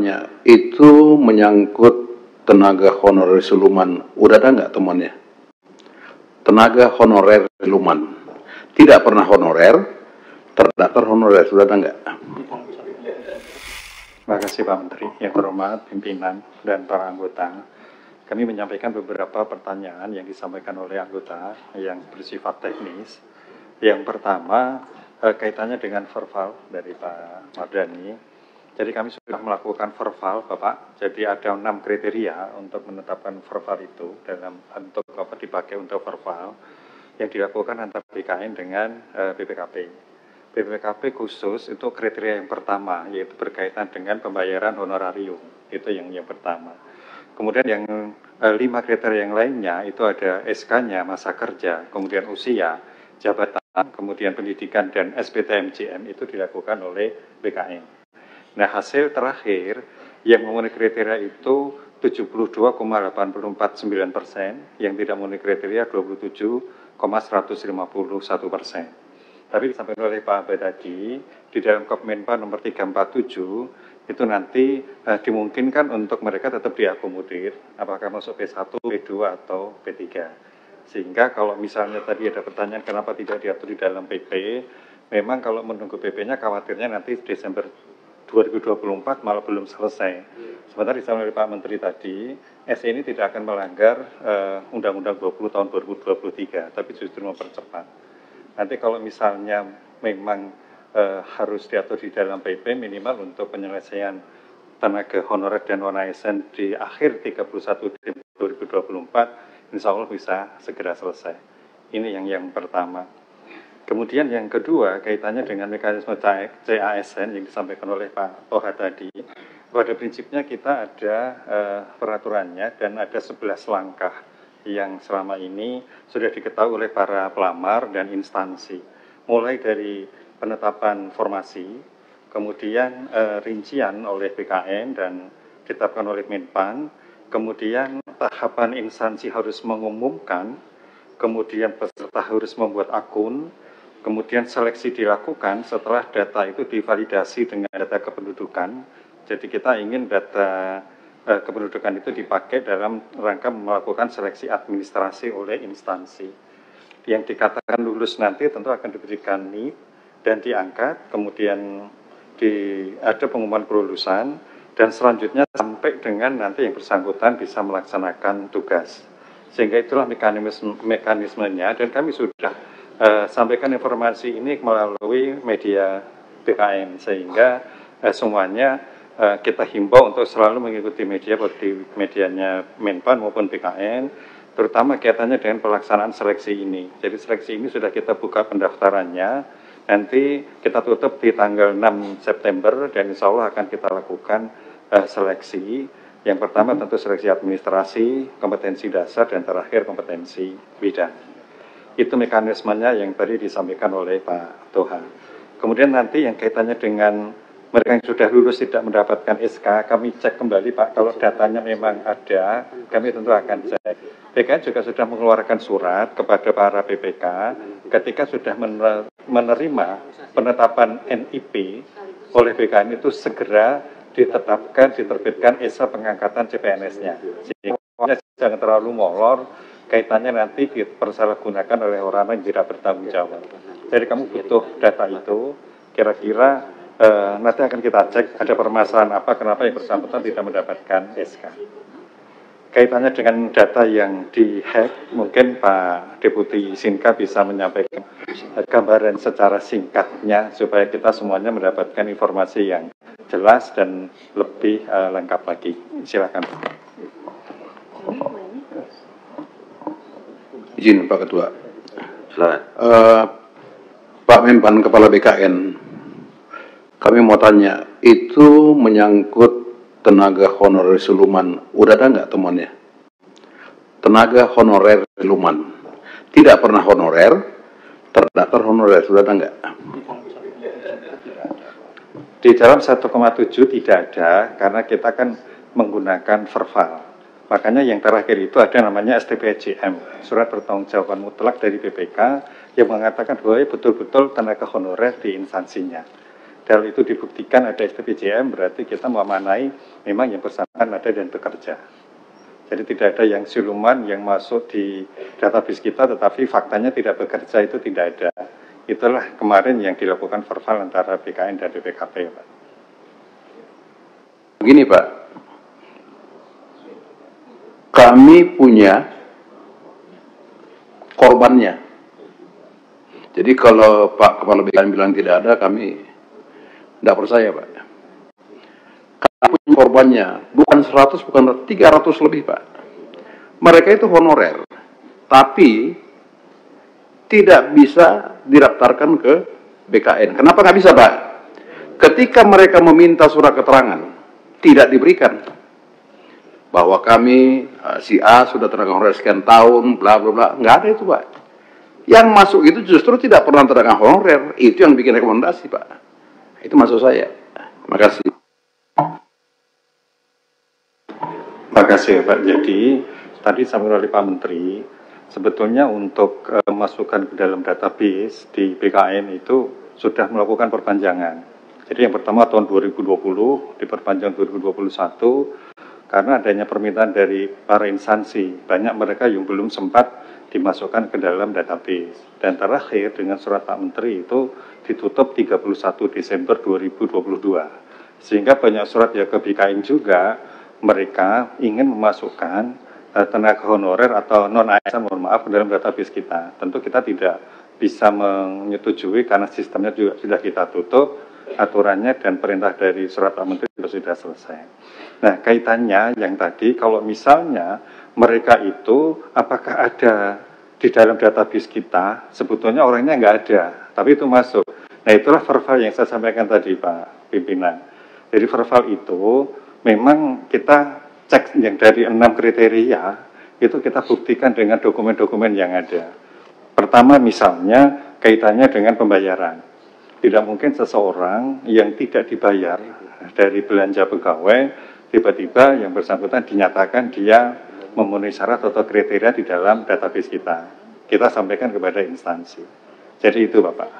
tanya, itu menyangkut tenaga honorer siluman. Udah ada nggak temuannya? Tenaga honorer siluman. Tidak pernah honorer, terdaftar honorer. Sudah ada nggak? Terima kasih Pak Menteri, yang terhormat pimpinan dan para anggota. Kami menyampaikan beberapa pertanyaan yang disampaikan oleh anggota yang bersifat teknis. Yang pertama, kaitannya dengan verbal dari Pak Mardhani. Jadi kami sudah melakukan verbal, Bapak. Jadi ada 6 kriteria untuk menetapkan verbal itu untuk dipakai untuk verbal yang dilakukan antara BKN dengan BPKP. BPKP khusus itu kriteria yang pertama, yaitu berkaitan dengan pembayaran honorarium. Itu yang pertama. Kemudian yang 5 kriteria yang lainnya itu ada SK-nya, masa kerja, kemudian usia, jabatan, kemudian pendidikan, dan SPTMJM itu dilakukan oleh BKN. Nah, hasil terakhir yang memenuhi kriteria itu 72,849%, yang tidak memenuhi kriteria 27,151%. Tapi disampaikan oleh Pak Abad tadi, di dalam Kemenpan nomor 347, itu nanti dimungkinkan untuk mereka tetap diakomodir, apakah masuk P1, P2, atau P3. Sehingga kalau misalnya tadi ada pertanyaan kenapa tidak diatur di dalam PP, memang kalau menunggu PP-nya khawatirnya nanti Desember 2024 malah belum selesai. Sementara disampaikan oleh Pak Menteri tadi, SE ini tidak akan melanggar Undang-Undang 20 tahun 2023, tapi justru mempercepat. Nanti kalau misalnya memang harus diatur di dalam PP minimal untuk penyelesaian tenaga honorer dan non-ASN di akhir 31 Desember 2024, insya Allah bisa segera selesai. Ini yang pertama. Kemudian yang kedua, kaitannya dengan mekanisme CASN yang disampaikan oleh Pak Toha tadi. Pada prinsipnya kita ada peraturannya dan ada 11 langkah yang selama ini sudah diketahui oleh para pelamar dan instansi. Mulai dari penetapan formasi, kemudian rincian oleh BKN dan ditetapkan oleh Menpan, kemudian tahapan instansi harus mengumumkan, kemudian peserta harus membuat akun, kemudian seleksi dilakukan setelah data itu divalidasi dengan data kependudukan. Jadi kita ingin data kependudukan itu dipakai dalam rangka melakukan seleksi administrasi oleh instansi. Yang dikatakan lulus nanti tentu akan diberikan NIP dan diangkat, kemudian ada pengumuman kelulusan, dan selanjutnya sampai dengan nanti yang bersangkutan bisa melaksanakan tugas. Sehingga itulah mekanismenya, dan kami sudah sampaikan informasi ini melalui media BKN, sehingga semuanya kita himbau untuk selalu mengikuti media, seperti medianya Menpan maupun BKN, terutama kaitannya dengan pelaksanaan seleksi ini. Jadi seleksi ini sudah kita buka pendaftarannya, nanti kita tutup di tanggal 6 September, dan insya Allah akan kita lakukan seleksi. Yang pertama tentu seleksi administrasi, kompetensi dasar, dan terakhir kompetensi bidang. Itu mekanismenya yang tadi disampaikan oleh Pak Toha. Kemudian nanti yang kaitannya dengan mereka yang sudah lulus tidak mendapatkan SK, kami cek kembali Pak, kalau datanya memang ada, kami tentu akan cek. BKN juga sudah mengeluarkan surat kepada para PPK ketika sudah menerima penetapan NIP oleh BKN itu segera ditetapkan, diterbitkan SK pengangkatan CPNS-nya. Sehingga jangan terlalu molor, kaitannya nanti dipersalahgunakan oleh orang yang tidak bertanggung jawab. Jadi kamu butuh data itu, kira-kira nanti akan kita cek ada permasalahan apa, kenapa yang bersangkutan tidak mendapatkan SK. Kaitannya dengan data yang dihack, mungkin Pak Deputi Sinka bisa menyampaikan gambaran secara singkatnya supaya kita semuanya mendapatkan informasi yang jelas dan lebih lengkap lagi. Silakan. Izin Pak Ketua. Silakan. Pak Menpan Kepala BKN. Kami mau tanya, itu menyangkut tenaga honorer siluman. Udah ada nggak temuannya? Tenaga honorer siluman. Tidak pernah honorer, terdaftar honorer. Sudah ada nggak? Di dalam 1,7 tidak ada, karena kita kan menggunakan verbal. Makanya yang terakhir itu ada namanya STPJM, Surat Pertanggungjawaban Mutlak dari BPK, yang mengatakan bahwa betul-betul tenaga honorer di instansinya. dan itu dibuktikan ada STPJM, berarti kita memanai memang yang bersangkutan ada dan bekerja. Jadi tidak ada yang siluman yang masuk di database kita tetapi faktanya tidak bekerja, itu tidak ada. Itulah kemarin yang dilakukan verbal antara BKN dan BPKP, Pak. Begini Pak, kami punya korbannya. Jadi kalau Pak Kepala BKN bilang tidak ada, kami tidak percaya Pak. Kami punya korbannya, bukan 100, bukan 300 lebih Pak. Mereka itu honorer, tapi tidak bisa didaftarkan ke BKN. Kenapa nggak bisa Pak? Ketika mereka meminta surat keterangan, tidak diberikan. Bahwa kami, si A sudah tenaga honorer sekian tahun, bla bla bla, nggak ada itu Pak. Yang masuk itu justru tidak pernah tenaga honorer, itu yang bikin rekomendasi Pak. Itu maksud saya. Terima kasih. Terima kasih Pak. Jadi tadi sampaikan oleh Pak Menteri, sebetulnya untuk masukkan ke dalam database di BKN itu sudah melakukan perpanjangan. Jadi yang pertama tahun 2020 diperpanjang 2021 karena adanya permintaan dari para instansi. Banyak mereka yang belum sempat dimasukkan ke dalam database. Dan terakhir dengan surat Pak Menteri itu ditutup 31 Desember 2022. Sehingga banyak surat ya ke BKN juga, mereka ingin memasukkan tenaga honorer atau non-ASN, mohon maaf, ke dalam database kita. Tentu kita tidak bisa menyetujui karena sistemnya juga sudah kita tutup, aturannya dan perintah dari surat Pak Menteri sudah selesai. Nah, kaitannya yang tadi, kalau misalnya mereka itu apakah ada di dalam database kita, sebetulnya orangnya nggak ada, tapi itu masuk. Nah, itulah verbal yang saya sampaikan tadi Pak Pimpinan. Jadi verbal itu memang kita cek yang dari 6 kriteria, itu kita buktikan dengan dokumen-dokumen yang ada. Pertama misalnya kaitannya dengan pembayaran. Tidak mungkin seseorang yang tidak dibayar dari belanja pegawai, tiba-tiba yang bersangkutan dinyatakan dia memenuhi syarat atau kriteria di dalam database kita. Kita sampaikan kepada instansi. Jadi itu Bapak.